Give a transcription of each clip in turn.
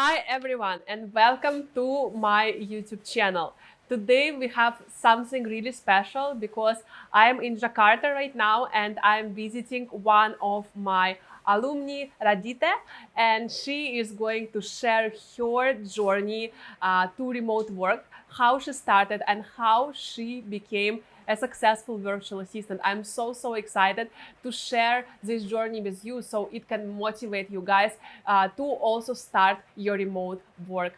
Hi everyone and welcome to my YouTube channel. Today we have something really special because I am in Jakarta right now and I am visiting one of my alumni, Radite, and she is going to share her journey to remote work, how she started and how she became a successful virtual assistant. I'm so excited to share this journey with you so it can motivate you guys to also start your remote work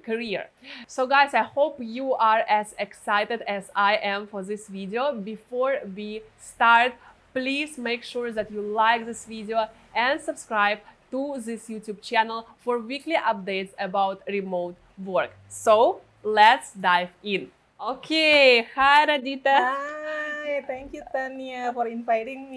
career. So guys, I hope you are as excited as I am for this video. Before we start, please make sure that you like this video and subscribe to this YouTube channel for weekly updates about remote work. So let's dive in. Okay, hi Radita. Hi, thank you, Tanya, for inviting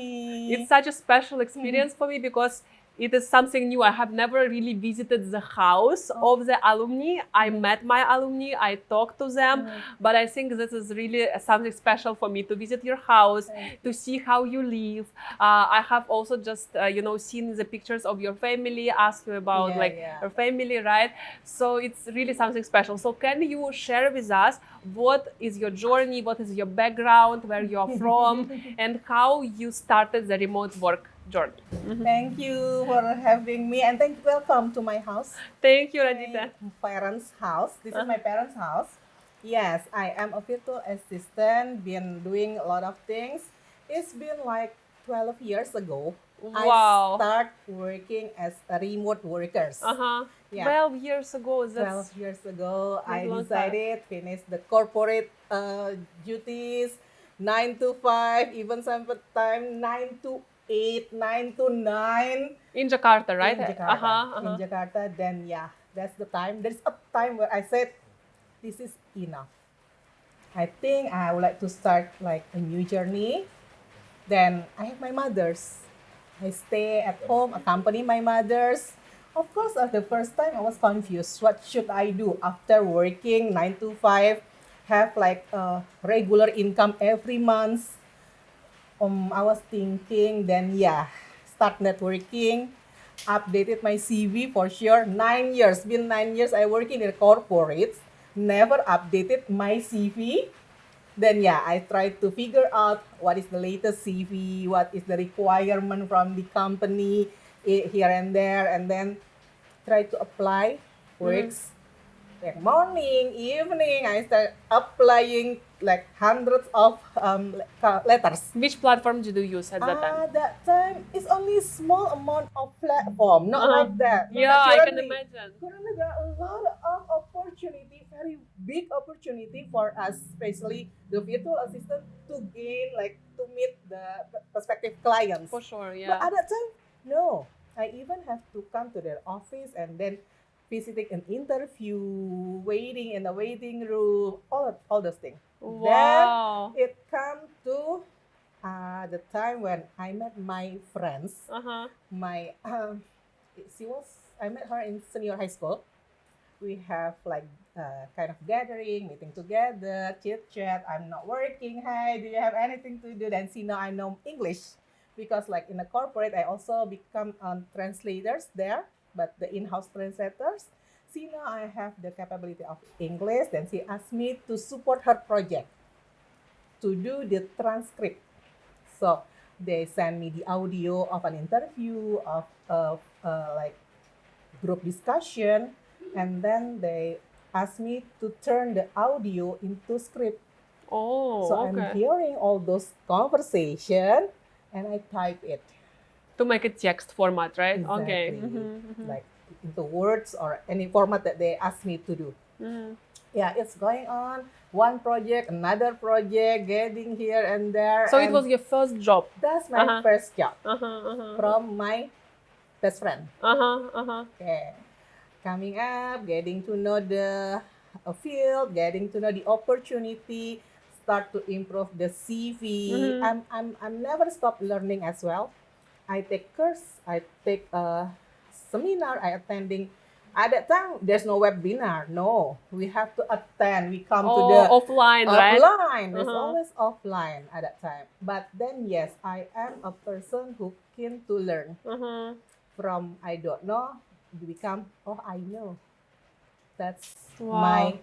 It's me. such a special experience for me because it is something new. I have never really visited the house of the alumni. I met my alumni, I talked to them, but I think this is really something special for me to visit your house, to see how you live. I have also just, seen the pictures of your family, asked you about Yeah. your family, right? So it's really something special. So can you share with us what is your journey, what is your background, where you're from, and how you started the remote work journey? Thank you for having me, and welcome to my house, Thank you, my Radita. parents' house. This is Uh-huh. my parents' house. Yes, I am a virtual assistant, been doing a lot of things. It's been like 12 years ago. I Wow. start working as a remote workers. Uh-huh. Yeah, 12 years ago, 12 that's years ago, a I long time. decided finish the corporate duties, 9 to 5, even sometimes 9 to 8, 9 to 9 In Jakarta, right? in Jakarta. Uh-huh, In uh-huh. Jakarta, then yeah, that's the time. There's a time where I said, this is enough. I think I would like to start like a new journey. Then I have my mothers. I stay at home, accompany my mothers. Of course, at the first time, I was confused. What should I do after working 9 to 5? Have like a regular income every month. I was thinking, then yeah, start networking, updated my CV for sure. 9 years, been 9 years I working in corporates, never updated my CV. Then yeah, I tried to figure out what is the latest CV, what is the requirement from the company here and there, and then try to apply Mm-hmm. works like morning, evening. I start applying like hundreds of letters. Which platform did you use at that time? That time it's only small amount of platform, not Uh-huh. like that. Not Yeah, like I can currently. imagine. Currently, there are a lot of opportunity, very big opportunity for us, especially the virtual assistant, to gain, like to meet the prospective clients. For sure, But yeah. at that time, no. I even have to come to their office and then visiting an interview, waiting in the waiting room, all those things. Then Wow. it come to the time when I met my friends. Uh-huh. My she was I met her in senior high school. We have like kind of gathering, meeting together, chit chat. I'm not working. Hey, do you have anything to do? Then she know I know English because like in a corporate, I also become translators there, but the in-house translators. She know I have the capability of English. Then she asked me to support her project to do the transcript. So they send me the audio of an interview of like group discussion, and then they ask me to turn the audio into script. So Oh, I'm okay. hearing all those conversation and I type it To make it text format, right? Okay. exactly Mm-hmm, like into words or any format that they ask me to do. mm-hmm. Yeah, it's going on. One project, another project, getting here and there, So it and was your first job. that's my Uh-huh. first job Uh-huh. Uh-huh. from my best friend. Uh-huh. Uh-huh. Okay. Coming up, getting to know the field, getting to know the opportunity, start to improve the CV. Mm-hmm. I'm never stop learning as well. I take course, I take a seminar, I attending. At that time, there's no webinar. No, we have to attend. We come to Oh, the offline, right? offline. There's Uh-huh. always offline at that time. But then, yes, I am a person who keen to learn Uh-huh. from I don't know. become, oh, I know. That's Wow. my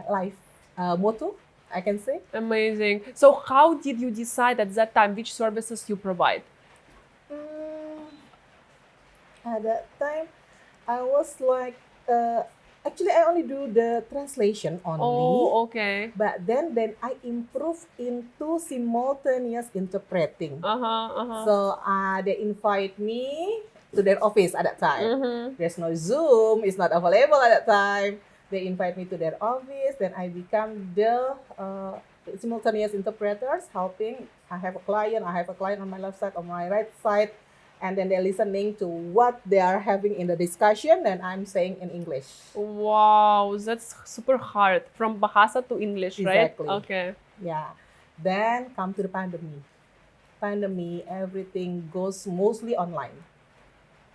life motto, I can say. Amazing. So how did you decide at that time which services you provide? Mm, at that time, I was like, uh, actually, I only do the translation only. Oh, okay. But then I improve into simultaneous interpreting. Uh-huh, uh-huh. So they invite me to their office at that time. Mm-hmm. There's no Zoom, it's not available at that time. They invite me to their office, then I become the simultaneous interpreters helping. I have a client on my left side, on my right side, and then they're listening to what they are having in the discussion, and I'm saying in English. Wow, that's super hard. From Bahasa to English, right? Exactly. Okay. Yeah. Then come to the pandemic, everything goes mostly online,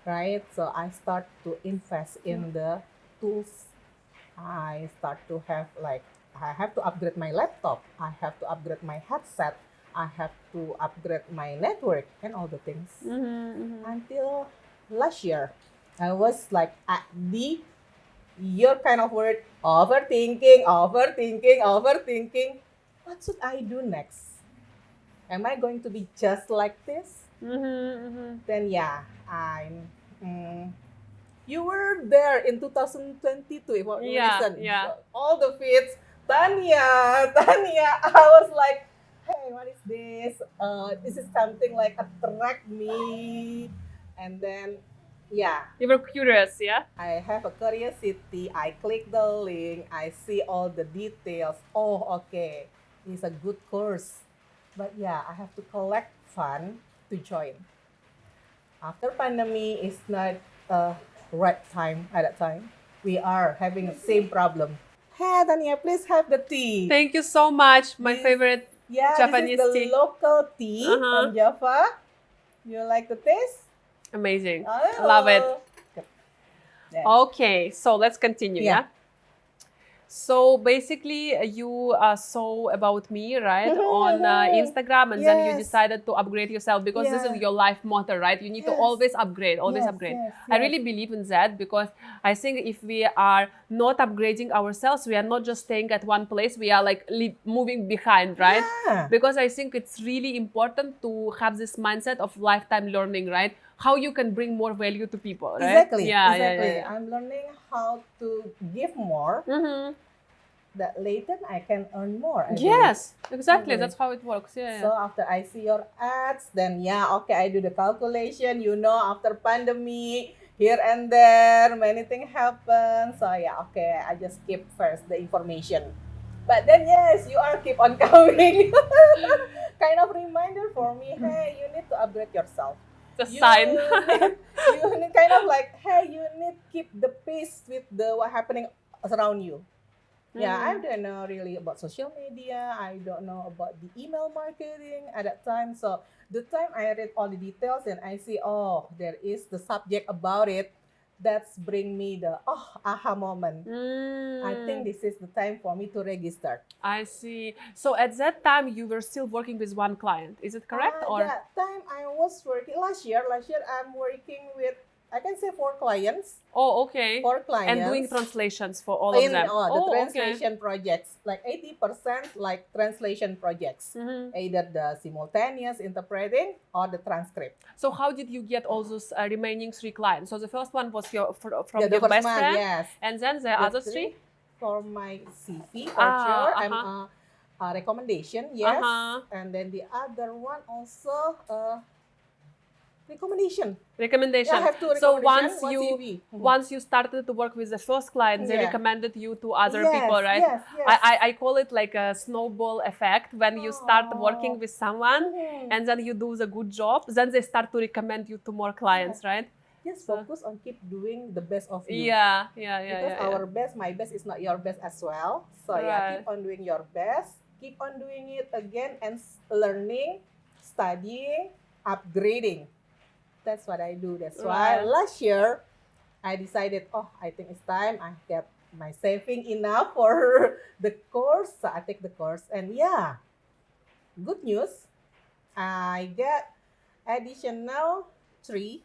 right? So I start to invest in the tools. I start to have like, I have to upgrade my laptop. I have to upgrade my headset. I have to upgrade my network and all the things. Mm-hmm, Until last year, I was like at the your kind of word, overthinking, overthinking, overthinking. What should I do next? Am I going to be just like this? mm-hmm. Then yeah, mm, you were there in 2022 if you Yeah, listen. yeah. All the feeds, Tanya, Tanya. I was like, hey, what is this? This is something like attract me. And then, yeah, You were curious, yeah? I have a curiosity. I click the link. I see all the details. Oh, okay. It's a good course. But yeah, I have to collect fund to join. After pandemic, it's not a right time at that time. We are having the same problem. Hey, Tania, please have the tea. Thank you so much. My This, favorite yeah, this is Japanese the tea. local tea Uh-huh. from Java. You like the taste? Amazing. I love it. Oh. Yeah. Okay, so let's continue, Yeah. yeah? So basically, you saw about me, right, on Instagram, and then you Yes. decided to upgrade yourself because this is Yeah. your life motto, right? You need to Yes. always upgrade, always Yes. upgrade. Yes. I Yes. really believe in that because I think if we are not upgrading ourselves, we are not just staying at one place, we are like moving behind, right? Yeah. Because I think it's really important to have this mindset of lifetime learning, right? How you can bring more value to people, right? Exactly. Yeah, Exactly. yeah, yeah. I'm learning how to give more. Mm-hmm. That later I can earn more. I believe. Yes, exactly. I believe. That's how it works. Yeah. So after I see your ads, then yeah, okay, I do the calculation. After pandemic, here and there, many things happen. So yeah, okay, I just keep first the information. But then yes, you are keep on coming. Kind of reminder for me. Hey, you need to upgrade yourself. It's a You sign. need, you need kind of like, hey, you need keep the pace with the what happening around you. Yeah, I don't know really about social media. I don't know about the email marketing at that time. So the time I read all the details and I see, oh, there is the subject about it. That's bring me the aha moment. I think this is the time for me to register. I see. So at that time, you were still working with one client. Is it correct? Or That time I was working last year. Last year I'm working with, I can say, 4 clients. oh, okay. 4 clients. And doing translations for all of In them. the okay. translation projects, like 80% like translation projects, either the simultaneous interpreting or the transcript. So how did you get all those remaining 3 clients? So the first one was from Yeah, the your first best one, friend, yes. and then the other 3. For my CV, for sure, I'm uh-huh. a recommendation, yes. Uh-huh. And then the other one also recommendation. Recommendation. Yeah, I have two So recommendation, once you started to work with the first client, they Yeah. recommended you to other Yes, people, right? yes, yes. I call it like a snowball effect. When you start working with someone and then you do the good job, then they start to recommend you to more clients, right? Just focus on keep doing the best of you. Yeah. Because our best, my best is not your best as well. So yeah, keep on doing your best. Keep on doing it again and learning, studying, upgrading. That's what I do. That's why last year I decided, I think it's time. I get my saving enough for the course. So I take the course. And yeah, good news. I get additional 3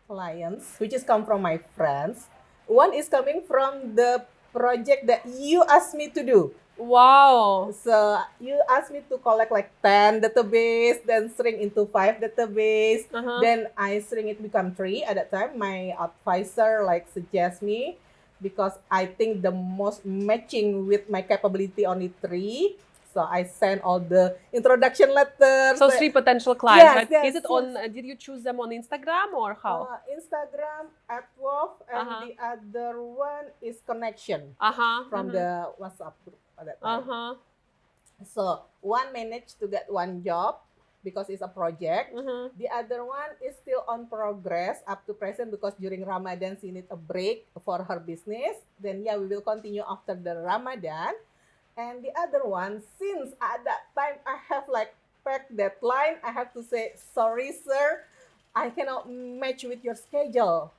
clients, which is come from my friends. One is coming from the project that you asked me to do. Wow. So you asked me to collect like 10 database, then shrink into 5 database. Uh-huh. Then I shrink it become 3 at that time. My advisor like suggest me because I think the most matching with my capability only 3. So I sent all the introduction letters. So 3 potential clients, Yes, right? yes, Is it on, did you choose them on Instagram or how? Instagram, AdWords, and Uh-huh. the other one is connection Uh-huh. from the WhatsApp group at that time. Uh-huh. So one managed to get one job because it's a project. Mm-hmm. The other one is still on progress up to present because during Ramadan she need a break for her business. Then yeah, we will continue after the Ramadan. And the other one, since at that time I have like packed deadline, I have to say, sorry, sir, I cannot match with your schedule.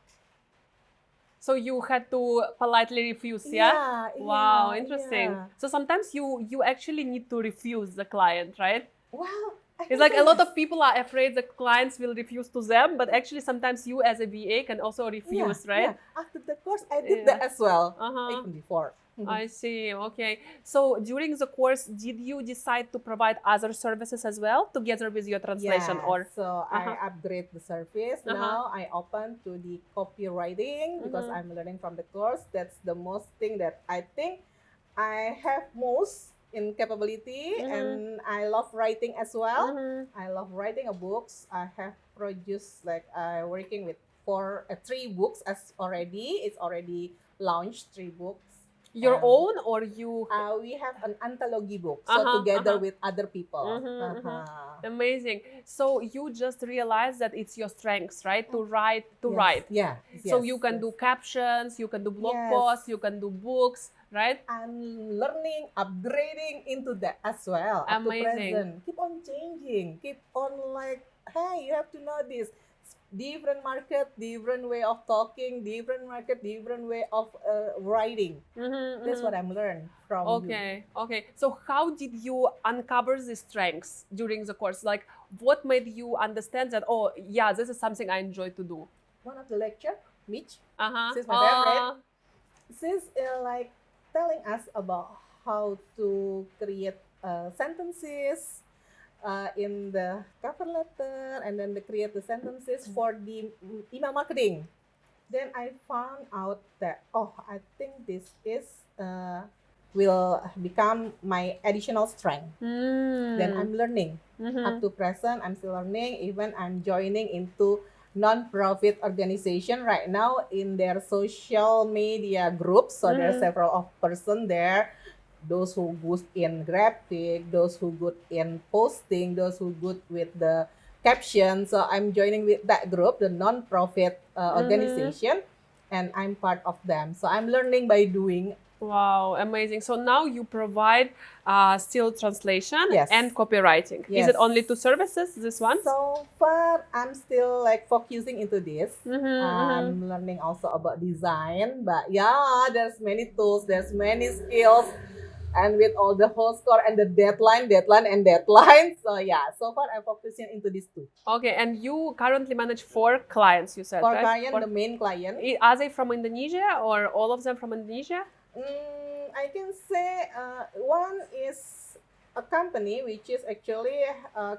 So you had to politely refuse, yeah? Wow, Yeah, interesting. yeah. So sometimes you actually need to refuse the client, right? Well, I It's can like say a lot yes. of people are afraid the clients will refuse to them, but actually sometimes you as a VA can also refuse, right? Yeah. After the course, I did Yeah. that as well, Uh-huh. even before. I see. Okay. So during the course, did you decide to provide other services as well together with your translation, Yeah, or? so I Uh-huh. upgrade the service. Uh-huh. Now I open to the copywriting because Mhm. I'm learning from the course. That's the most thing that I think I have most in capability, Mhm. and I love writing as well. Mhm. I love writing a books. I have produced like working with 3 books as already. It's already launched 3 books. Your own or you? We have an anthology book, so Uh-huh. together Uh-huh. with other people. Mm-hmm, mm-hmm. Amazing. So you just realized that it's your strengths, right? To write, to Yes, write. yeah, So yes, you can yes. do captions, you can do blog Yes. posts, you can do books, right? I'm learning, upgrading into that as well. Up to Amazing. present, keep on changing, keep on like, hey, you have to know this. Different market, different way of talking, different market, different way of writing. Mm-hmm, That's what I'm learned from you. Okay, okay. So how did you uncover the strengths during the course? Like, what made you understand that, oh, yeah, this is something I enjoy to do? One of the lecture, Mitch, Uh-huh. she's my favorite. She's like telling us about how to create sentences in the cover letter, and then they create the sentences for the email marketing. Then I found out that, oh, I think this is will become my additional strength. Then I'm learning. Up to present, I'm still learning. Even I'm joining into non-profit organization right now in their social media groups. So there are several of person there. Those who good in graphic, those who good in posting, those who good with the caption. So I'm joining with that group, the non-profit organization, and I'm part of them. So I'm learning by doing. Wow, amazing. So now you provide still translation Yes. and copywriting. Is Yes. it only 2 services, this one? So far, I'm still like focusing into this. I'm learning also about design, but yeah, there's many tools, there's many skills, and with all the whole score and the deadline. So yeah, so far I'm focusing into these 2. Okay, and you currently manage 4 clients, you said, 4 right? client, the main client. Are they from Indonesia or all of them from Indonesia? I can say one is a company which is actually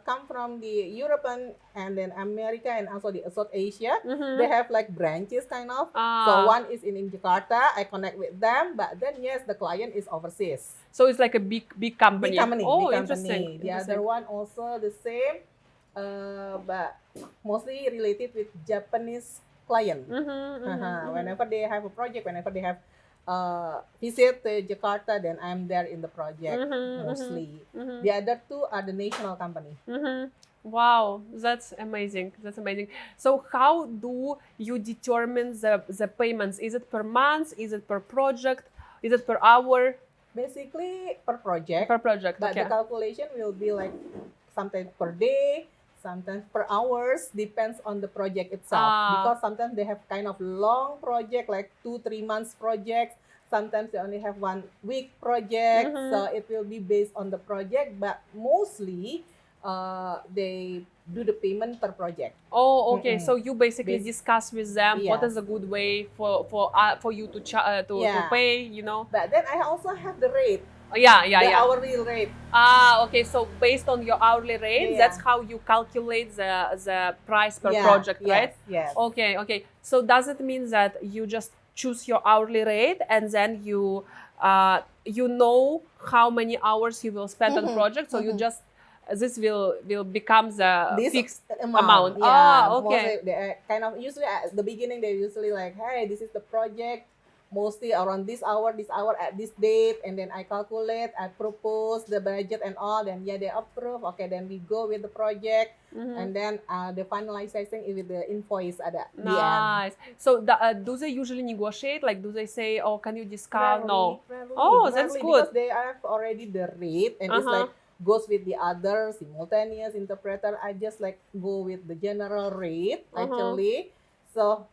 come from the European and then America and also the South Asia. They have like branches kind of. So one is in Jakarta. I connect with them, but then yes, the client is overseas. So it's like a big company. Big company. Oh, big interesting. company. The other one also the same, but mostly related with Japanese client. Whenever they have a project, whenever they have visit Jakarta, then I'm there in the project mostly. The other 2 are the national company. Wow, that's amazing. That's amazing. So how do you determine the payments? Is it per month? Is it per project? Is it per hour? Basically per project. Per project, But okay. the calculation will be like sometimes per day, sometimes per hours, depends on the project itself. Because sometimes they have kind of long project, like 2-3 months projects. Sometimes they only have 1 week project. So it will be based on the project. But mostly they do the payment per project. Oh, okay. So you basically Bas- discuss with them what Yes. is a good way for you to to Yeah. pay, you know? But then I also have the rate, Yeah, yeah, the yeah. hourly rate. Ah, okay. So based on your hourly rate, Yeah, that's yeah. how you calculate the price per Yeah, project, yes, right? yes. Okay, okay. So does it mean that you just choose your hourly rate and then you know how many hours you will spend on project? So you just this will become the This fixed amount, amount. yeah. Ah, okay. Mostly they are kind of usually at the beginning they usually like, hey, this is the project, mostly around this hour at this date, and then I calculate, I propose the budget and all, then yeah they approve. Okay, then we go with the project, and then the finalizing is with the invoice at the end. Nice. So do they usually negotiate? Like, do they say, "Oh, can you discount?" No. Rarely, Oh, that's rarely, good. because they have already the rate, and it's Uh-huh. like goes with the other simultaneous interpreter. I just like go with the general rate Uh-huh. actually. So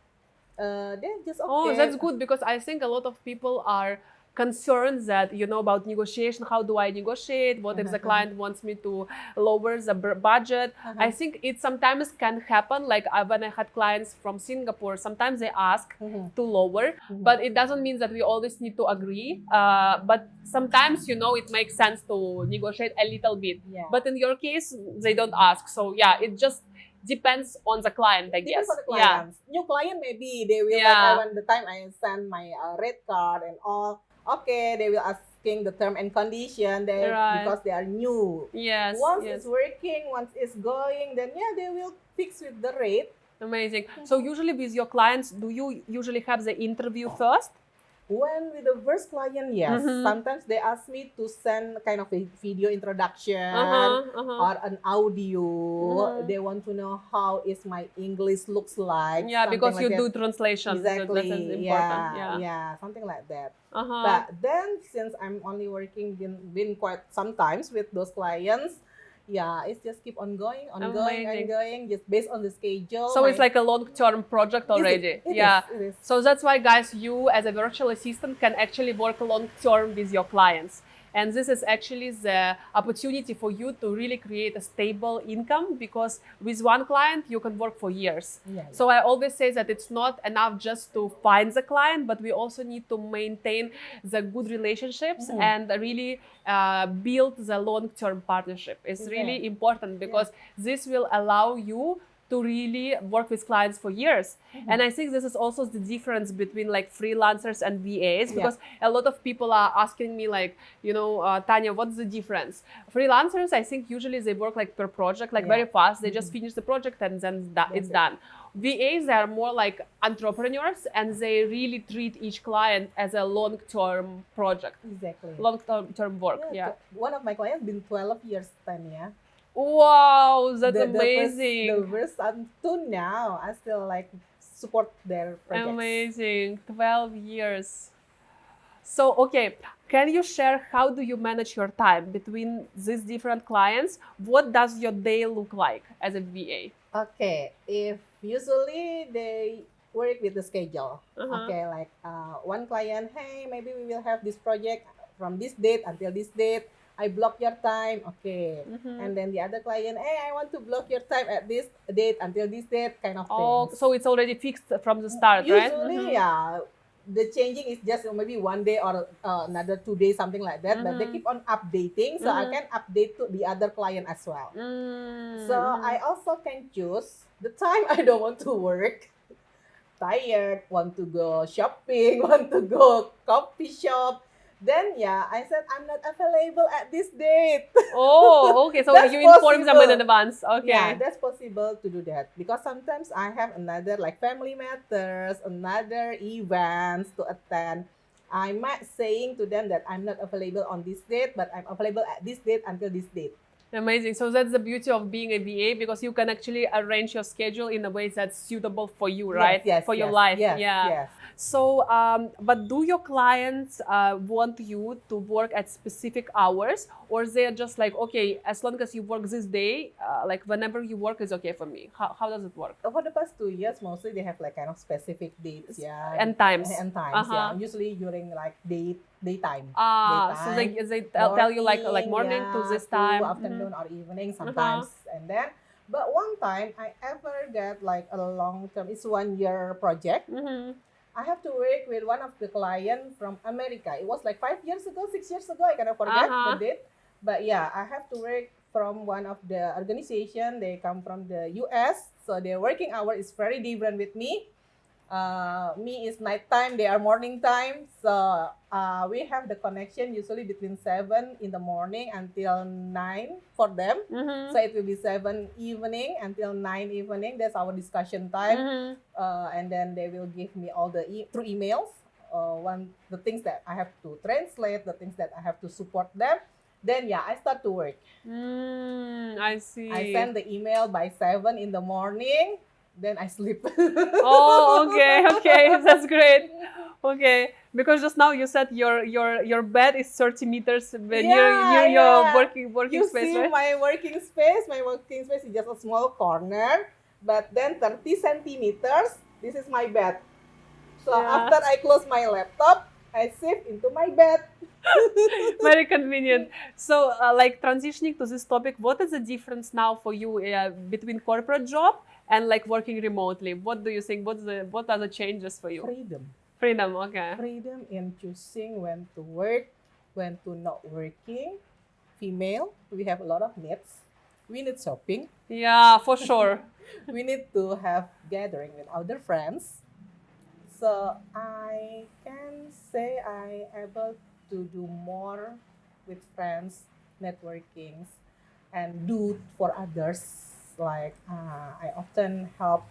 they're just Oh, okay. that's good because I think a lot of people are concerned that, you know, about negotiation. How do I negotiate? What if the client wants me to lower the budget? I think it sometimes can happen. Like when I had clients from Singapore, sometimes they ask to lower, but it doesn't mean that we always need to agree. But sometimes, you know, it makes sense to negotiate a little bit. Yeah. But in your case, they don't ask. So yeah, it just depends on the client, I guess. Depends on the Yeah. clients. New client maybe they will like Yeah. when the time I send my rate card and all. Okay, they will asking the term and condition. They Right. because they are new. Yes, Once yes. it's working, once it's going, then yeah, they will fix with the rate. Amazing. So usually with your clients, do you usually have the interview first? When with the first client, yes. Sometimes they ask me to send kind of a video introduction or an audio. They want to know how is my English looks like. Yeah, something because like you that. do translation. Exactly. That's important. Yeah, Yeah. something like that. Uh-huh. But then since I'm only working been quite sometimes with those clients, yeah, it's just keep on going, Amazing. ongoing, just based on the schedule. So it's like a long-term project already. It Yeah. is. So that's why, guys, you as a virtual assistant can actually work long-term with your clients. And this is actually the opportunity for you to really create a stable income, because with one client, you can work for years. Yeah. So I always say that it's not enough just to find the client, but we also need to maintain the good relationships and really build the long-term partnership. It's really important because this will allow you to really work with clients for years. And I think this is also the difference between like freelancers and VAs, because a lot of people are asking me like, you know, Tanya, what's the difference? Freelancers, I think usually they work like per project, like very fast. They just finish the project and then it's done. VAs, they are more like entrepreneurs, and they really treat each client as a long-term project. Exactly. Long-term work, yeah. One of my clients been 12 years, Tanya. Wow, that's amazing. The first until now, I still like support their projects. Amazing. 12 years. So, okay, can you share how do you manage your time between these different clients? What does your day look like as a VA? Okay, if usually they work with the schedule. Okay, like one client, hey, maybe we will have this project from this date until this date. I block your time, okay. And then the other client, hey, I want to block your time at this date until this date, kind of thing. Oh, so it's already fixed from the start, right? Usually, yeah. The changing is just maybe one day or another 2 days, something like that. But they keep on updating, so I can update to the other client as well. So I also can choose the time I don't want to work. Tired, want to go shopping, want to go coffee shop. Then yeah, I said I'm not available at this date. Oh, okay. So That's you inform them in possible. advance. Okay. Yeah, that's possible to do that because sometimes I have another like family matters, another events to attend. I might saying to them that I'm not available on this date, but I'm available at this date until this date. Amazing. So that's the beauty of being a VA, because you can actually arrange your schedule in a way that's suitable for you, right? For your life. Yes. So, but do your clients want you to work at specific hours, or they're just like, okay, as long as you work this day, like whenever you work is okay for me? How does it work? For the past 2 years, mostly they have like kind of specific dates, yeah. And times. Yeah. Usually during like daytime. So they tell you like morning to yeah, this time. to afternoon or evening sometimes. And then, but one time I ever get like a long term, it's 1 year project. I have to work with one of the client from America. It was like 5 years ago, 6 years ago. I cannot forget the date. But yeah, I have to work from one of the organization. They come from the US, so their working hour is very different with me. Me is nighttime, they are morning time. So we have the connection usually between 7 in the morning until 9 for them. So it will be 7 evening until 9 evening. That's our discussion time. And then they will give me all the through emails. The things that I have to translate, the things that I have to support them. Then yeah, I start to work. I see. I send the email by 7 in the morning. Then I sleep. Oh, okay, that's great. Okay, because just now you said your bed is 30 meters near your working you space, see right? my working space. My working space is just a small corner, but then 30 centimeters. This is my bed. So after I close my laptop, I shift into my bed. Very convenient. So, like transitioning to this topic, what is the difference now for you between corporate job and like working remotely? What do you think? What are the changes for you? Freedom. Freedom, okay. Freedom in choosing when to work, when to not working. Female, we have a lot of needs. We need shopping. Yeah, for sure. We need to have gathering with other friends. So I can say I able to do more with friends, networkings, and do for others. Like I often help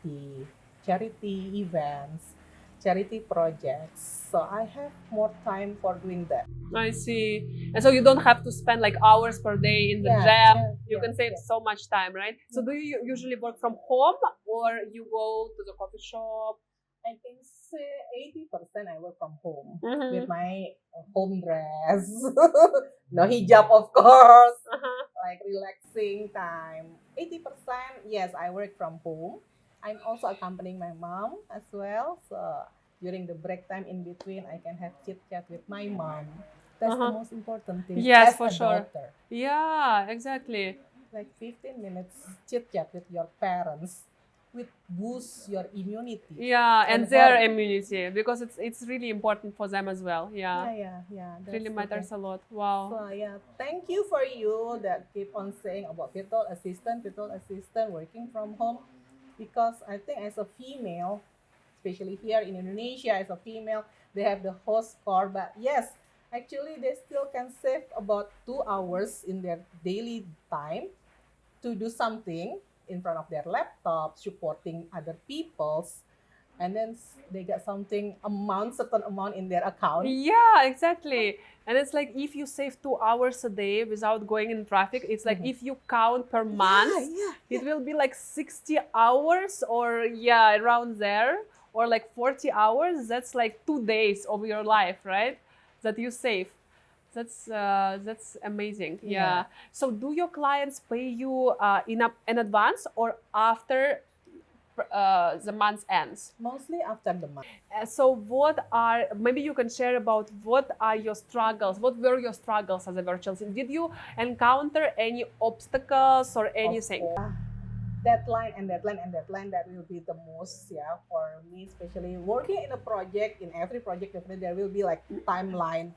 the charity events, charity projects. So I have more time for doing that. I see. And so you don't have to spend like hours per day in the gym. You can save so much time, right? So do you usually work from home or you go to the coffee shop? I can say 80% I work from home with my home dress. No hijab, of course. Like relaxing time. 80%, yes, I work from home. I'm also accompanying my mom as well. So during the break time in between, I can have chit chat with my mom. That's the most important thing. Yes, as for a sure. daughter. Yeah, exactly. Like 15 minutes chit chat with your parents will boost your immunity. Yeah, and their immunity, because it's really important for them as well. Yeah. It really matters a lot. Wow. So yeah, thank you for you that keep on saying about virtual assistant working from home, because I think as a female, especially here in Indonesia, as a female, they have the host core, but yes, actually they still can save about 2 hours in their daily time to do something in front of their laptop, supporting other people's, and then they get something certain amount in their account. Yeah, exactly. And it's like if you save 2 hours a day without going in traffic, it's like if you count per month, it will be like 60 hours or around there, or like 40 hours. That's like 2 days of your life, right? That you save. That's amazing. Yeah. So do your clients pay you in advance or after the month ends? Mostly after the month. So maybe you can share about what are your struggles? What were your struggles as a virtual assistant? Did you encounter any obstacles or anything? Deadline, that will be the most for me, especially working in a project. In every project, definitely there will be like timeline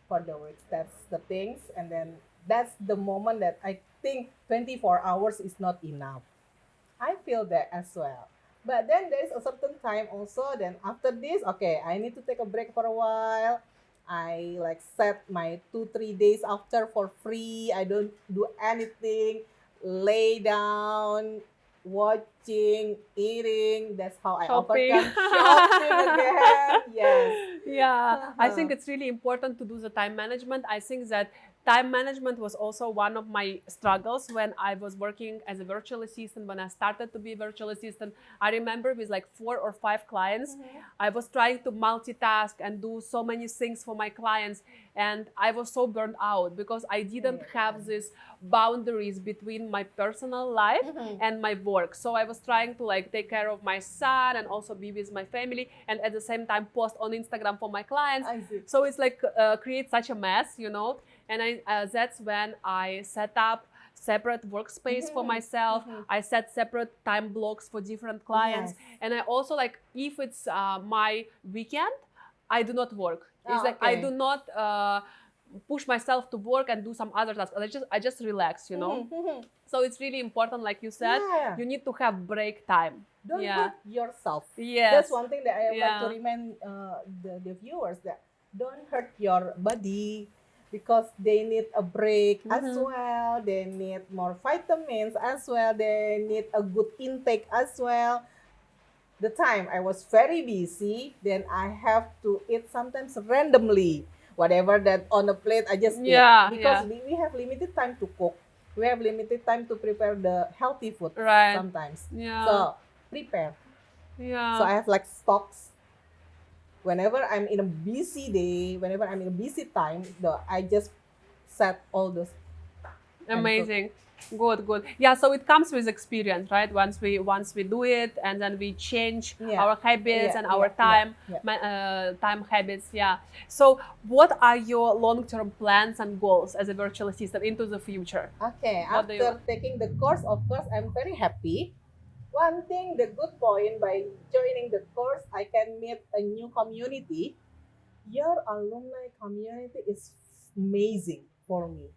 for the works. That's the things, and then that's the moment that I think 24 hours is not enough. I feel that as well. But then there's a certain time also, then after this, okay, I need to take a break for a while. I like set my 2-3 days after for free. I don't do anything, lay down, watching, eating. That's how I overcome shopping again. Yes. Yeah, I think it's really important to do the time management. I think that time management was also one of my struggles when I was working as a virtual assistant. When I started to be a virtual assistant, I remember with like 4 or 5 clients, I was trying to multitask and do so many things for my clients, and I was so burned out because I didn't have these boundaries between my personal life and my work. So I was trying to like take care of my son and also be with my family, and at the same time post on Instagram for my clients. I see. So it's like create such a mess, you know. And that's when I set up separate workspace for myself. I set separate time blocks for different clients. Yes. And I also like, if it's my weekend, I do not work. It's Oh, like I okay. do not push myself to work and do some other tasks. I just relax, you know. So it's really important, like you said, Yeah. you need to have break time. Don't hurt yourself. Yes. That's one thing that I would like to Yeah. remind the viewers, that don't hurt your body, because they need a break as well. They need more vitamins as well. They need a good intake as well. The time I was very busy, then I have to eat sometimes randomly. Whatever that on the plate, I just eat. Yeah, Because yeah. we have limited time to cook. We have limited time to prepare the healthy food Right. sometimes. Yeah. So prepare. Yeah. So I have like stocks. Whenever I'm in a busy day, whenever I'm in a busy time, I just set all those. Amazing. Good, good. Yeah, so it comes with experience, right? Once we do it, and then we change our habits and our time time habits. Yeah. So what are your long-term plans and goals as a virtual assistant into the future? Okay, What do you- after taking the course, of course, I'm very happy. One thing, the good point, by joining the course, I can meet a new community. Your alumni community is amazing for me.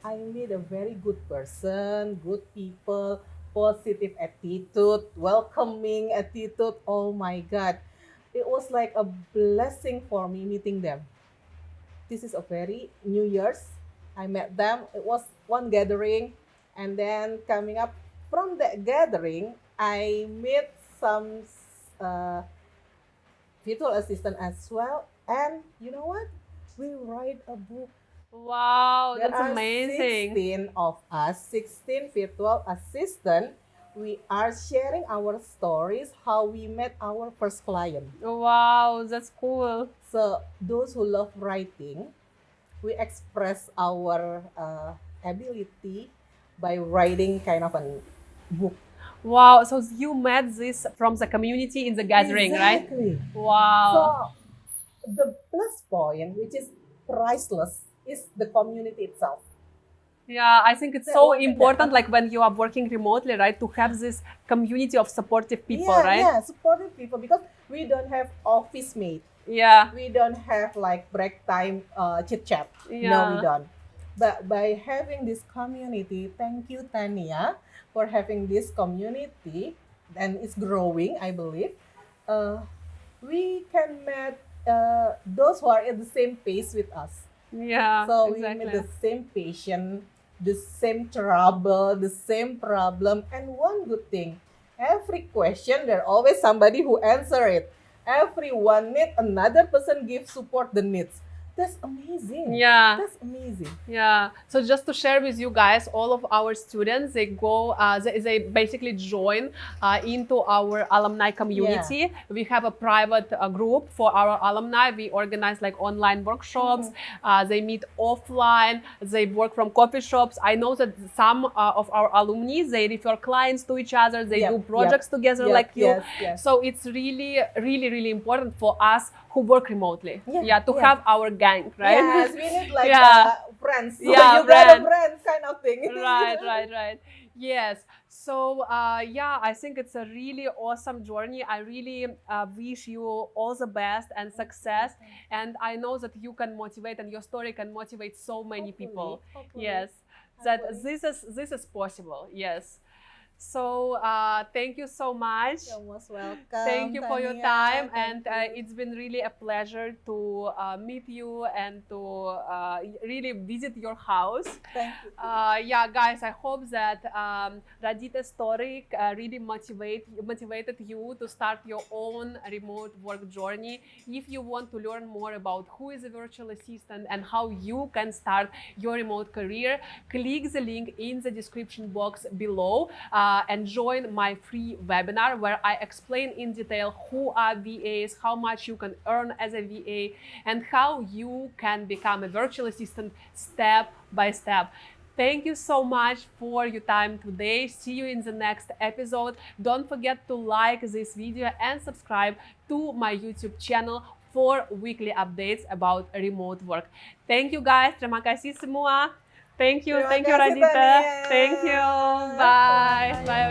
I meet a very good person, good people, positive attitude, welcoming attitude. Oh my God. It was like a blessing for me meeting them. This is a very New Year's. I met them. It was one gathering. And then coming up from that gathering, I met some uh, virtual assistant as well. And you know what? We write a book. Wow, There that's are amazing. 16 of us, 16 virtual assistant. We are sharing our stories, how we met our first client. Wow, that's cool. So those who love writing, we express our ability by writing kind of a book. Wow, so you met this from the community in the gathering, Exactly. right? Wow. So the plus point, which is priceless, is the community itself. Yeah, I think it's The so one thing that- important, like when you are working remotely, right, to have this community of supportive people, Yeah, right? yeah, supportive people, because we don't have office mate. Yeah. We don't have like break time chit chat. No, Yeah. we don't. But by having this community, thank you, Tania, for having this community, and it's growing, I believe. We can meet those who are at the same pace with us. Yeah, So we exactly. meet the same patient, the same trouble, the same problem. And one good thing, every question, there's always somebody who answer it. Everyone need another person give support the needs. That's amazing. Yeah. That's amazing. Yeah. So just to share with you guys, all of our students, they go, they basically join into our alumni community. We have a private group for our alumni. We organize like online workshops. They meet offline. They work from coffee shops. I know that some of our alumni, they refer clients to each other. They do projects together like you. Yes. So it's really, really, really important for us who work remotely. To have our gang, right? Yes, we need like friends. So Yeah, you got a friend kind of thing. Right. Yes. So I think it's a really awesome journey. I really wish you all the best and success. And I know that you can motivate, and your story can motivate so many people. Hopefully. Yes, that this is possible. Yes. So thank you so much. You're most welcome. Thank you for your Tania. time, Thank and you. it's been really a pleasure to meet you and to really visit your house. Thank you. Yeah, guys, I hope that Radite's story really motivated you to start your own remote work journey. If you want to learn more about who is a virtual assistant and how you can start your remote career, click the link in the description box below and join my free webinar where I explain in detail who are VAs, how much you can earn as a VA, and how you can become a virtual assistant step by step. Thank you so much for your time today. See you in the next episode. Don't forget to like this video and subscribe to my YouTube channel for weekly updates about remote work. Thank you guys. Terima kasih semua. Thank you Terima kasih, Radita. Tania. Thank you. Bye. Bye. Bye.